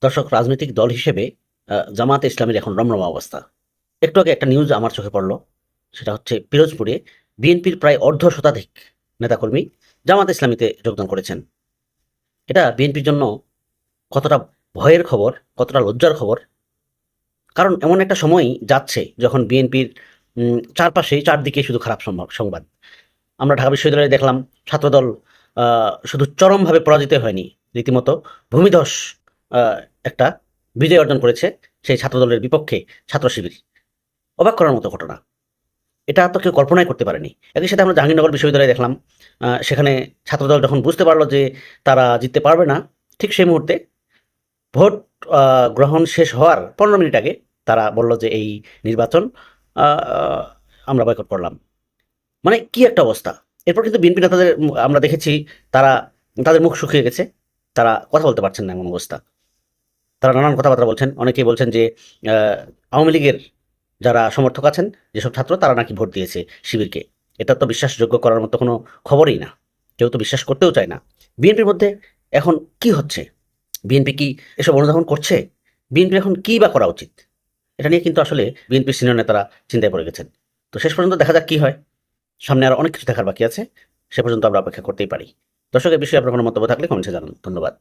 দর্শক, রাজনৈতিক দল হিসেবে জামায়াতে ইসলামীর এখন রমরমা অবস্থা। একটু আগে একটা নিউজ আমার চোখে পড়ল। সেটা হচ্ছে পিরোজপুরে বিএনপির প্রায় অর্ধ শতাধিক নেতাকর্মী জামায়াতে ইসলামীতে যোগদান করেছেন। এটা বিএনপির জন্য কতটা ভয়ের খবর, কতটা লজ্জার খবর। কারণ এমন একটা সময় যাচ্ছে যখন বিএনপির চারপাশেই চারদিকে শুধু খারাপ সংবাদ। আমরা ঢাকা বিশ্ববিদ্যালয়ে দেখলাম ছাত্রদল শুধু চরমভাবে পরাজিত হয়নি, রীতিমতো ভূমিধস একটা বিজয় অর্জন করেছে সেই ছাত্রদলের বিপক্ষে ছাত্র শিবির। অবাক করার মতো ঘটনা। এটা তো কেউ কল্পনাই করতে পারেনি। একই সাথে আমরা জাহাঙ্গীরনগর বিশ্ববিদ্যালয়ে দেখলাম সেখানে ছাত্রদল যখন বুঝতে পারল যে তারা জিততে পারবে না, ঠিক সেই মুহূর্তে ভোট গ্রহণ শেষ হওয়ার ১৫ মিনিট আগে তারা বলল যে এই নির্বাচন আ আ আমরা বয়কট করলাম। মানে কি একটা অবস্থা! এরপর কিন্তু বিএনপি নেতাদের আমরা দেখেছি তারা তাদের মুখ শুকিয়ে গেছে। তারা কথা বলতে পারছেন না এমন অবস্থা। তারা নানান কথাবার্তা বলছেন। অনেকেই বলছেন যে আ আওয়ামী লীগের যারা সমর্থক আছেন, যেসব ছাত্র তারা নাকি ভোট দিয়েছে শিবিরকে। এটা তো বিশ্বাসযোগ্য করার মতো কোনো খবরই না। কেউ তো বিশ্বাস করতেও চায় না। বিএনপির মধ্যে এখন কি হচ্ছে? বিএনপি কি এসব অনুধাবন করছে? বিএনপির এখন কি বা করা উচিত? এটা নিয়ে কিন্তু আসলে বিএনপির সিনিয়র নেতারা চিন্তায় পড়ে গেছেন। তো শেষ পর্যন্ত দেখা যাক কি হয়। সামনে আরো অনেক কিছু দেখার বাকি আছে। সে পর্যন্ত আমরা অপেক্ষা করতেই পারি। দর্শক, এ বিষয়ে আপনার কোনো মন্তব্য থাকলে কমেন্টসে জানান। ধন্যবাদ।